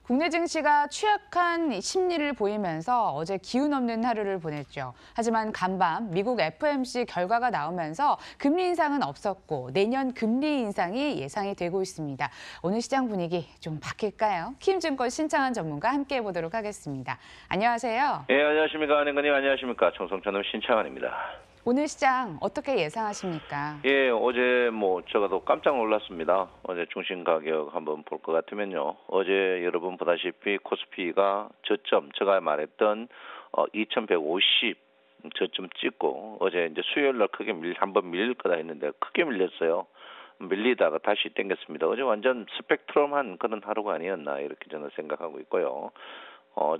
국내 증시가 취약한 심리를 보이면서 어제 기운 없는 하루를 보냈죠. 하지만 간밤 미국 FOMC 결과가 나오면서 금리 인상은 없었고 내년 금리 인상이 예상이 되고 있습니다. 오늘 시장 분위기 좀 바뀔까요? 키움증권 신창한 전문가 함께 해보도록 하겠습니다. 안녕하세요. 예, 안녕하십니까. 안행근님 안녕하십니까. 청성천은 신창환입니다. 오늘 시장 어떻게 예상하십니까? 예, 어제 제가 또 깜짝 놀랐습니다. 어제 중심 가격 한번 볼 것 같으면요. 어제 여러분 보다시피 코스피가 저점, 제가 말했던 2150 저점 찍고 어제 이제 수요일 날 크게 한번 밀릴 거다 했는데 크게 밀렸어요. 밀리다가 다시 땡겼습니다. 어제 완전 스펙트럼한 그런 하루가 아니었나 이렇게 저는 생각하고 있고요.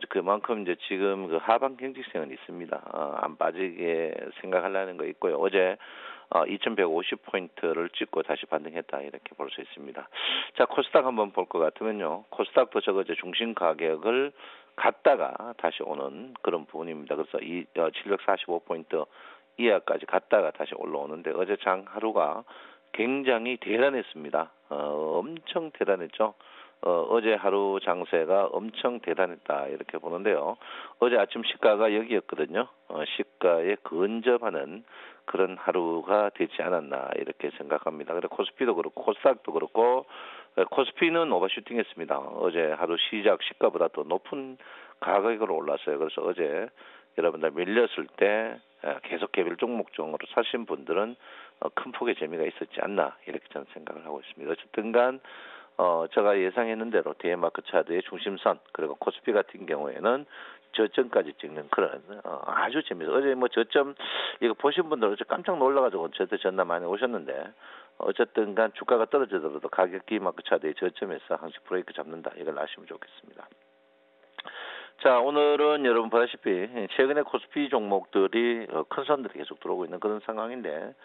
그만큼 이제 지금 그 하방 경직성은 있습니다. 안 빠지게 생각하려는 거 있고요. 어제 2150포인트를 찍고 다시 반등했다 이렇게 볼 수 있습니다. 자, 코스닥 한번 볼 것 같으면요. 코스닥도 저거 이제 중심 가격을 갔다가 다시 오는 그런 부분입니다. 그래서 745포인트 이하까지 갔다가 다시 올라오는데 어제 장 하루가 굉장히 대단했습니다. 엄청 대단했죠. 어제 하루 장세가 엄청 대단했다 이렇게 보는데요. 어제 아침 시가가 여기였거든요. 시가에 근접하는 그런 하루가 되지 않았나 이렇게 생각합니다. 그래 코스피도 그렇고 코스닥도 그렇고 코스피는 오버슈팅했습니다. 어제 하루 시작 시가보다 더 높은 가격으로 올랐어요. 그래서 어제 여러분들 밀렸을 때 계속 개별 종목 중으로 사신 분들은 큰 폭의 재미가 있었지 않나 이렇게 저는 생각을 하고 있습니다. 어쨌든간 제가 예상했는 대로 대마크 차트의 중심선 그리고 코스피 같은 경우에는 저점까지 찍는 그런 아주 재미있어요. 어제 저점 이거 보신 분들 어제 깜짝 놀라가지고 저한테 전화 많이 오셨는데 어쨌든간 주가가 떨어지더라도 가격기 마크 차트의 저점에서 항상 브레이크 잡는다 이걸 아시면 좋겠습니다. 자, 오늘은 여러분 보다시피 최근에 코스피 종목들이 큰 선들이 계속 들어오고 있는 그런 상황인데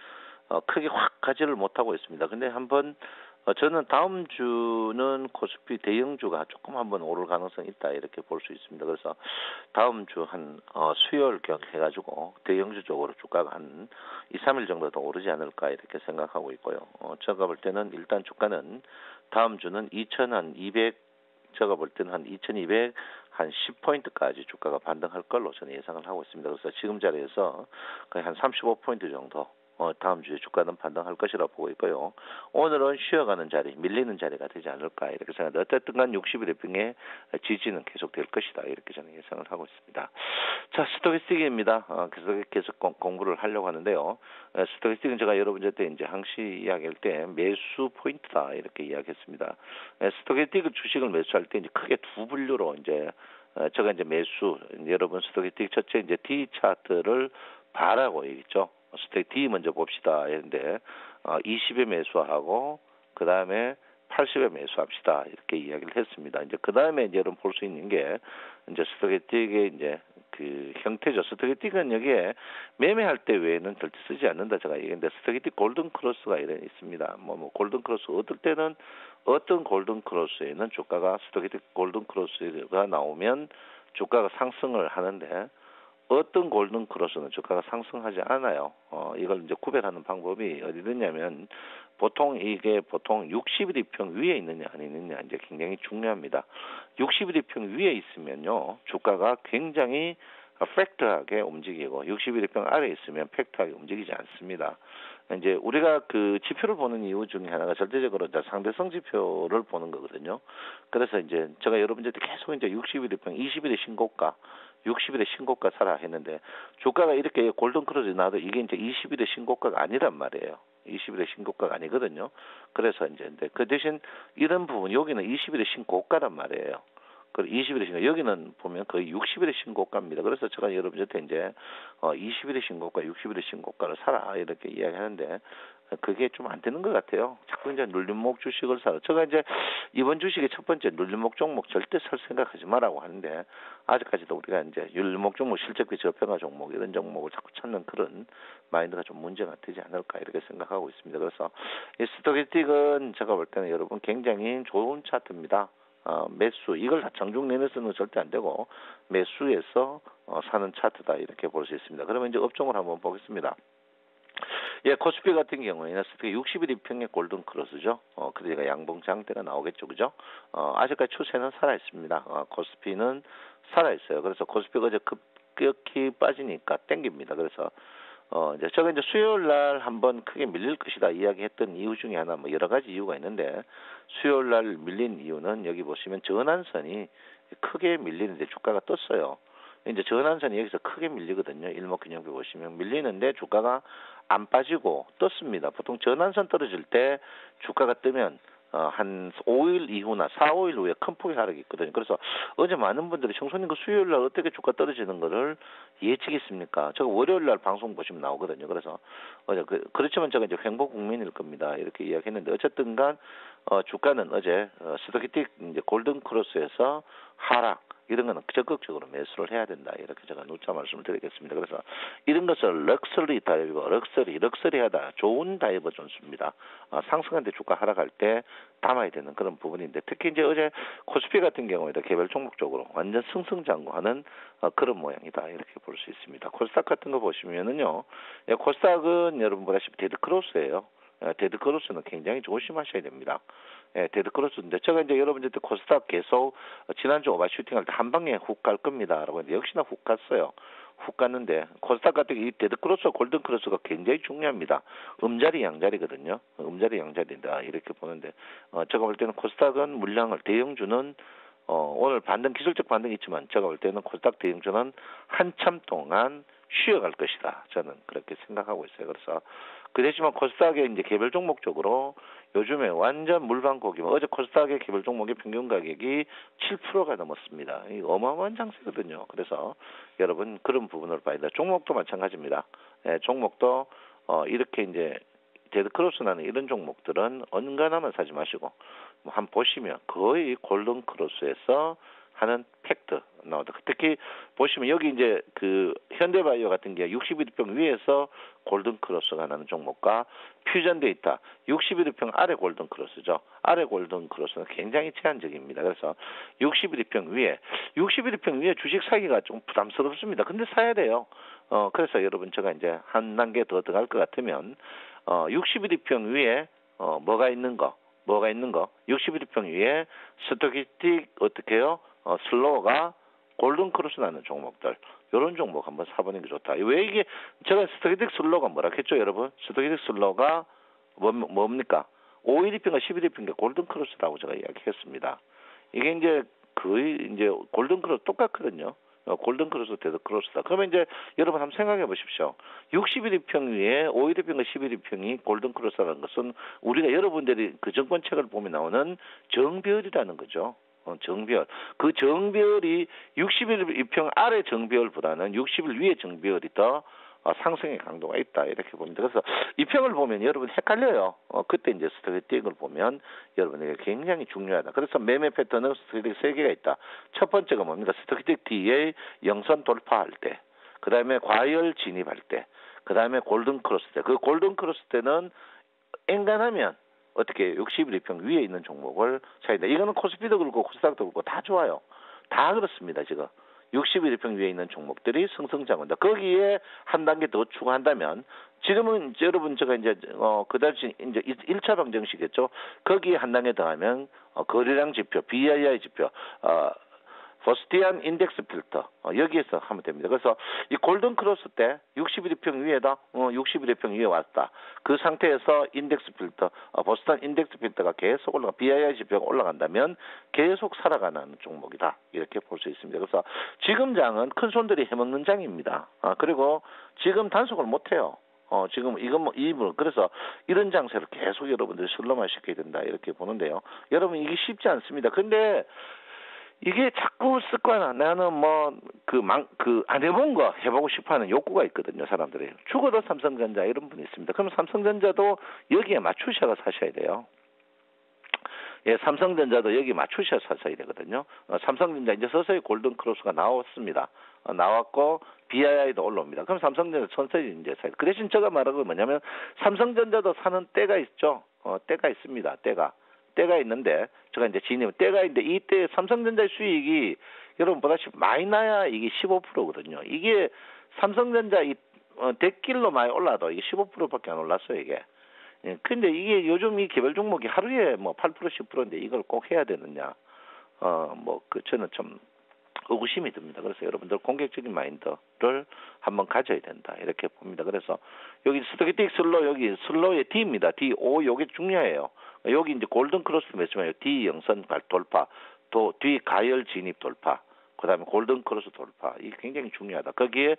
크게 확 가지를 못하고 있습니다. 근데 한번 저는 다음 주는 코스피 대형주가 조금 한번 오를 가능성이 있다 이렇게 볼 수 있습니다. 그래서 다음 주 한 수요일경 해가지고 대형주 쪽으로 주가가 한 2, 3일 정도 더 오르지 않을까 이렇게 생각하고 있고요. 제가 볼 때는 일단 주가는 다음 주는 2200 제가 볼 때는 한 2200 한 10포인트까지 주가가 반등할 걸로 저는 예상을 하고 있습니다. 그래서 지금 자리에서 거의 한 35포인트 정도 다음 주에 주가는 반등할 것이라 보고 있고요. 오늘은 쉬어가는 자리, 밀리는 자리가 되지 않을까 이렇게 생각합니다. 어쨌든 간 60일의 병의 지지는 계속될 것이다 이렇게 저는 예상을 하고 있습니다. 자, 스토캐스틱입니다. 계속 공부를 하려고 하는데요. 스토캐스틱은 제가 여러분한테 이제 항시 이야기할 때 매수 포인트다 이렇게 이야기했습니다. 스토캐스틱 주식을 매수할 때 이제 크게 두 분류로 이제 제가 이제 매수 여러분 스토캐스틱 첫째 이제 D 차트를 봐라고 얘기했죠. 스택 D 먼저 봅시다 했는데 20에 매수하고 그 다음에 80에 매수합시다 이렇게 이야기를 했습니다. 이제 그 다음에 이제 여러분 볼 수 있는 게 이제 스토캐스틱의 이제 그 형태죠. 스토캐스틱은 여기에 매매할 때 외에는 절대 쓰지 않는다 제가 얘기했는데 스토캐스틱 골든 크로스가 이런 있습니다. 골든 크로스 어떨 때는 어떤 골든 크로스에는 주가가 스토캐스틱 골든 크로스가 나오면 주가가 상승을 하는데 어떤 골든 크로스는 주가가 상승하지 않아요. 이걸 이제 구별하는 방법이 어디 있냐면 보통 60일 이평 위에 있느냐 안 있느냐 이제 굉장히 중요합니다. 60일 이평 위에 있으면요 주가가 굉장히 팩트하게 움직이고 60일 이평 아래에 있으면 팩트하게 움직이지 않습니다. 이제 우리가 그 지표를 보는 이유 중에 하나가 절대적으로 이제 상대성 지표를 보는 거거든요. 그래서 이제 제가 여러분들한테 계속 이제 60일 이평, 20일의 신고가 60일의 신고가 사라 했는데 주가가 이렇게 골든 크로스 나도 이게 이제 20일의 신고가가 아니란 말이에요. 20일의 신고가가 아니거든요. 그래서 이제 그 대신 이런 부분 여기는 20일의 신고가란 말이에요. 그 20일의 신고 여기는 보면 거의 60일의 신고가입니다. 그래서 제가 여러분한테 이제 20일의 신고가, 60일의 신고가를 사라 이렇게 이야기하는데 그게 좀 안 되는 것 같아요. 자꾸 이제 눌림목 주식을 사라. 제가 이제 이번 주식의 첫 번째 눌림목 종목 절대 살 생각하지 말라고 하는데 아직까지도 우리가 이제 눌림목 종목 실적비 저평가 종목 이런 종목을 자꾸 찾는 그런 마인드가 좀 문제가 되지 않을까 이렇게 생각하고 있습니다. 그래서 이 스토캐스틱은 제가 볼 때는 여러분 굉장히 좋은 차트입니다. 매수 이걸 장중 내내서는 절대 안 되고 매수해서 사는 차트다 이렇게 볼 수 있습니다. 그러면 이제 업종을 한번 보겠습니다. 예, 코스피 같은 경우에는 스톡이 60일 이평의 골든 크로스죠. 그러니까 양봉 장대가 나오겠죠, 그죠? 아직까지 추세는 살아 있습니다. 코스피는 살아 있어요. 그래서 코스피가 어제 급격히 빠지니까 땡깁니다. 그래서 이제 제가 이제 수요일 날 한번 크게 밀릴 것이다 이야기했던 이유 중에 하나 뭐 여러 가지 이유가 있는데 수요일 날 밀린 이유는 여기 보시면 전환선이 크게 밀리는데 주가가 떴어요. 이제 전환선이 여기서 크게 밀리거든요. 일목균형표 보시면 밀리는데 주가가 안 빠지고 떴습니다. 보통 전환선 떨어질 때 주가가 뜨면 한 5일 이후나 4, 5일 후에 큰 폭의 하락이 있거든요. 그래서 어제 많은 분들이 청소년 그 수요일 날 어떻게 주가 떨어지는 거를 예측했습니까? 제가 월요일 날 방송 보시면 나오거든요. 그래서 어제 그렇지만 제가 이제 횡보 국민일 겁니다. 이렇게 이야기했는데 어쨌든간 주가는 어제 스토키틱 이제 골든 크로스에서 하락 이런 거는 적극적으로 매수를 해야 된다. 이렇게 제가 누차 말씀을 드리겠습니다. 그래서 이런 것을 럭셔리 다이버, 럭셔리하다. 좋은 다이버 존스입니다. 상승한데 주가 하락할 때 담아야 되는 그런 부분인데 특히 이제 어제 코스피 같은 경우에도 개별 종목적으로 완전 승승장구하는 그런 모양이다. 이렇게 볼 수 있습니다. 코스닥 같은 거 보시면은요. 코스닥은 여러분 보다시피 데드크로스예요. 데드크로스는 굉장히 조심하셔야 됩니다. 데드크로스인데 제가 이제 여러분들한테 코스닥 계속 지난주 오버슈팅할 때 한 방에 훅 갈 겁니다라고 했는데 역시나 훅 갔어요. 훅 갔는데 코스닥 같은 이 데드크로스, 골든크로스가 굉장히 중요합니다. 음자리 양자리거든요. 음자리 양자리다 이렇게 보는데 제가 볼 때는 코스닥은 물량을 대형주는 오늘 반등 기술적 반등이 있지만 제가 볼 때는 코스닥 대형주는 한참 동안 쉬어갈 것이다. 저는 그렇게 생각하고 있어요. 그래서 그렇지만 코스닥의 이제 개별 종목적으로 요즘에 완전 물방고기. 어제 코스닥의 개별 종목의 평균 가격이 7%가 넘었습니다. 이 어마어마한 장세거든요. 그래서 여러분 그런 부분을 봐야 돼요. 종목도 마찬가지입니다. 종목도 이렇게 이제 데드크로스나는 이런 종목들은 언가나만 사지 마시고 한번 보시면 거의 골든 크로스에서 하는 팩트 나오다. 특히 보시면 여기 이제 그 현대바이오 같은 게 61일평 위에서 골든 크로스가 나는 종목과 퓨전 데이터 61일평 아래 골든 크로스죠. 아래 골든 크로스는 굉장히 제한적입니다. 그래서 61일평 위에 주식 사기가 좀 부담스럽습니다. 근데 사야 돼요. 그래서 여러분 제가 이제 한 단계 더 들어갈 것 같으면 61일평 위에 뭐가 있는 거 61일평 위에 스토키틱 어떻게 해요? 슬로우가 골든 크로스 나는 종목들 이런 종목 한번 사보는 게 좋다. 왜 이게 제가 스토키틱 슬로우가 뭐라 했죠, 여러분? 스토키틱 슬로우가 뭡니까? 5일이평과 11일평과 골든 크로스라고 제가 이야기했습니다. 이게 이제 거의 이제 골든 크로스 똑같거든요. 골든 크로스, 데드 크로스다. 그러면 이제 여러분 한번 생각해 보십시오. 61일평 위에 5일이평과 11일평이 골든 크로스라는 것은 우리가 여러분들이 그 정권책을 보면 나오는 정별이라는 거죠. 정별. 그 정별이 61일평 아래 정별보다는 60일 위에 정별이 더 상승의 강도가 있다 이렇게 봅니다. 그래서 이 평을 보면 여러분 헷갈려요. 그때 이제 스토키틱을 보면 여러분에게 굉장히 중요하다. 그래서 매매 패턴은 스토키틱 3개가 있다. 첫 번째가 뭡니까? 스토키틱 뒤에 영선 돌파할 때, 그 다음에 과열 진입할 때, 그 다음에 골든 크로스 때. 그 골든 크로스 때는 엔간하면 어떻게 61일평 위에 있는 종목을 사야 돼. 이거는 코스피도 그렇고 코스닥도 그렇고 다 좋아요. 다 그렇습니다 지금. 61일평 위에 있는 종목들이 승승장구한다. 거기에 한 단계 더 추가한다면 지금은 여러분 제가 이제 그다지 이제 1차 방정식이겠죠. 거기에 한 단계 더하면 거래량 지표, BII 지표, 버스티안 인덱스 필터 여기에서 하면 됩니다. 그래서 이 골든 크로스 때 61일평 위에다 61일평 위에 왔다. 그 상태에서 인덱스 필터, 버스티안 인덱스 필터가 계속 올라가 BII 지표가 올라간다면 계속 살아가는 종목이다. 이렇게 볼 수 있습니다. 그래서 지금 장은 큰 손들이 해먹는 장입니다. 그리고 지금 단속을 못해요. 지금 이건 그래서 이런 장세를 계속 여러분들이 슬로만 시켜야 된다 이렇게 보는데요. 여러분 이게 쉽지 않습니다. 근데 이게 자꾸 습관화. 나는 안 해본 거 해보고 싶어하는 욕구가 있거든요, 사람들이. 죽어도 삼성전자 이런 분이 있습니다. 그럼 삼성전자도 여기에 맞추셔서 사셔야 돼요. 예, 삼성전자도 여기 맞추셔서 사셔야 되거든요. 삼성전자 이제 서서히 골든 크로스가 나왔습니다. 나왔고 BII도 올라옵니다. 그럼 삼성전자 천천히 이제 사요. 그 대신 제가 말하는 건 뭐냐면 삼성전자도 사는 때가 있죠. 때가 있습니다. 때가 있는데 제가 이제 때가 있는데 이때 삼성전자의 수익이 여러분 보다시피 많이 나야 이게 15%거든요. 이게 삼성전자 대길로 많이 올라도 이게 15%밖에 안 올랐어요, 이게. 예, 근데 이게 요즘 이 개별 종목이 하루에 뭐 8%, 10%인데 이걸 꼭 해야 되느냐. 저는 좀 의구심이 듭니다. 그래서 여러분들 공격적인 마인드를 한번 가져야 된다. 이렇게 봅니다. 그래서 여기 스토캐틱 슬로우, 여기 슬로우의 D입니다. D5, 요게 중요해요. 여기 이제 골든 크로스 맺으면 D 영선 돌파, 또 뒤 가열 진입 돌파. 그다음에 골든 크로스 돌파 이게 굉장히 중요하다. 거기에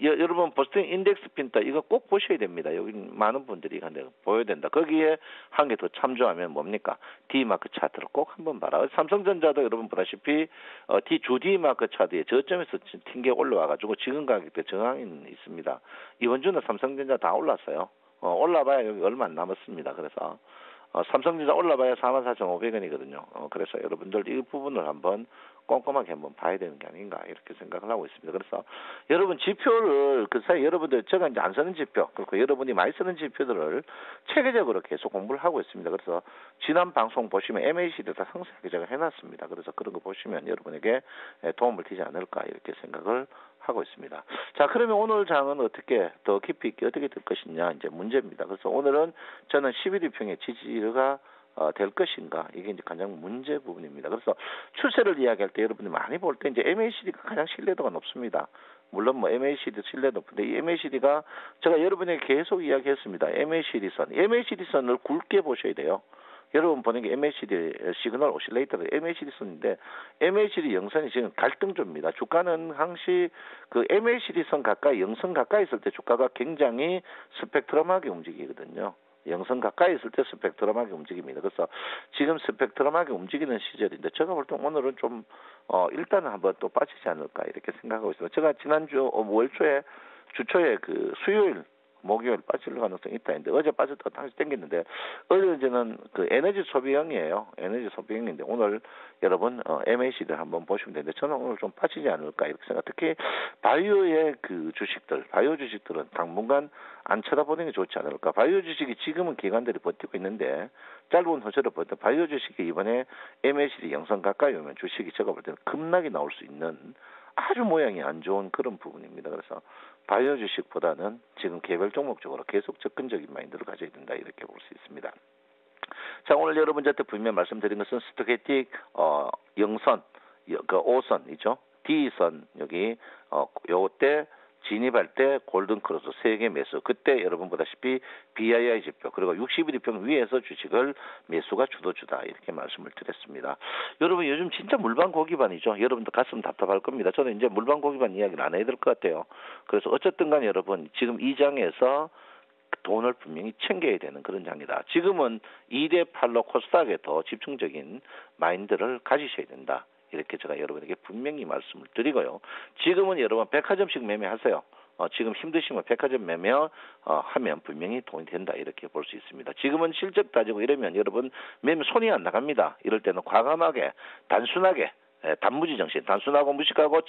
여러분 보스턴 인덱스 핀터 이거 꼭 보셔야 됩니다. 여기 많은 분들이 근데 보여야 된다. 거기에 한 개 더 참조하면 뭡니까? D 마크 차트를 꼭 한번 봐라. 삼성전자도 여러분 보다시피 주 D 마크 차트에 저점에서 튕겨 올라와가지고 지금 가격대 저항이 있습니다. 이번 주는 삼성전자 다 올랐어요. 올라봐야 여기 얼마 안 남았습니다. 그래서 삼성전자 올라봐야 44,500원이거든요. 그래서 여러분들 이 부분을 한번 꼼꼼하게 한번 봐야 되는 게 아닌가 이렇게 생각을 하고 있습니다. 그래서 여러분 지표를 그 사이 여러분들 제가 이제 안 쓰는 지표 그리고 여러분이 많이 쓰는 지표들을 체계적으로 계속 공부를 하고 있습니다. 그래서 지난 방송 보시면 MACD 다 상세하게 제가 해놨습니다. 그래서 그런 거 보시면 여러분에게 도움을 되지 않을까 이렇게 생각을 하고 있습니다. 자, 그러면 오늘 장은 어떻게 더 깊이 있게 어떻게 될 것이냐 이제 문제입니다. 그래서 오늘은 저는 11일평의 지지가 될 것인가 이게 이제 가장 문제 부분입니다. 그래서 추세를 이야기할 때 여러분이 많이 볼 때 이제 MACD가 가장 신뢰도가 높습니다. 물론 뭐 MACD 신뢰 높은데 이 MACD가 제가 여러분에게 계속 이야기했습니다. MACD 선을 굵게 보셔야 돼요. 여러분 보는 게 MACD 시그널 오실레이터가 MACD 선인데 MACD 영선이 지금 갈등조입니다. 주가는 항시 그 MACD 선 가까이 영선 가까이 있을 때 주가가 굉장히 스펙트럼하게 움직이거든요. 영선 가까이 있을 때 스펙트럼하게 움직입니다. 그래서 지금 스펙트럼하게 움직이는 시절인데 제가 볼 때 오늘은 좀 일단은 한번 또 빠지지 않을까 이렇게 생각하고 있습니다. 제가 지난주 월 초에 주초에 그 수요일 목요일 빠질 가능성이 있다 했는데 어제 빠졌다가 다시 땡겼는데 어제는 그 에너지 소비형이에요. 에너지 소비형인데 오늘 여러분 MACD를 한번 보시면 되는데 저는 오늘 좀 빠지지 않을까 이렇게 생각. 특히 바이오의 그 주식들, 바이오 주식들은 당분간 안 쳐다보는 게 좋지 않을까. 바이오 주식이 지금은 기관들이 버티고 있는데 짧은 호재를 버텨 바이오 주식이 이번에 MACD 영선 가까이 오면 주식이 제가 볼 때는 급락이 나올 수 있는 아주 모양이 안 좋은 그런 부분입니다. 그래서 바이오 주식보다는 지금 개별 종목적으로 계속 접근적인 마인드를 가져야 된다 이렇게 볼 수 있습니다. 자, 오늘 여러분한테 분명 말씀드린 것은 스토캐틱 영선, 그 5선이죠. D선 여기 요때 진입할 때 골든 크로스 3개 매수. 그때 여러분 보다시피 BII 지표 그리고 61일평 위에서 주식을 매수가 주도주다 이렇게 말씀을 드렸습니다. 여러분 요즘 진짜 물방 고기반이죠. 여러분도 가슴 답답할 겁니다. 저는 이제 물방 고기반 이야기를 안 해야 될 것 같아요. 그래서 어쨌든 간에 여러분 지금 이 장에서 돈을 분명히 챙겨야 되는 그런 장이다. 지금은 2대 8로 코스닥에 더 집중적인 마인드를 가지셔야 된다. 이렇게 제가 여러분에게 분명히 말씀을 드리고요. 지금은 여러분 백화점식 매매하세요. 지금 힘드시면 백화점 매매 하면 분명히 돈이 된다 이렇게 볼 수 있습니다. 지금은 실적 따지고 이러면 여러분 매매 손이 안 나갑니다. 이럴 때는 과감하게 단순하게 단무지 정신, 단순하고 무식하고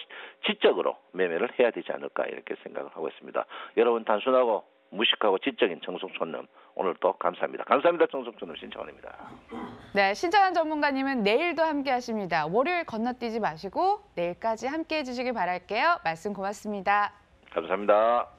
지적으로 매매를 해야 되지 않을까 이렇게 생각을 하고 있습니다. 여러분 단순하고 무식하고 지적인 정석촌놈 오늘도 감사합니다. 감사합니다. 정석촌놈 신청원입니다. 네, 신청한 전문가님은 내일도 함께 하십니다. 월요일 건너뛰지 마시고 내일까지 함께 해주시길 바랄게요. 말씀 고맙습니다. 감사합니다.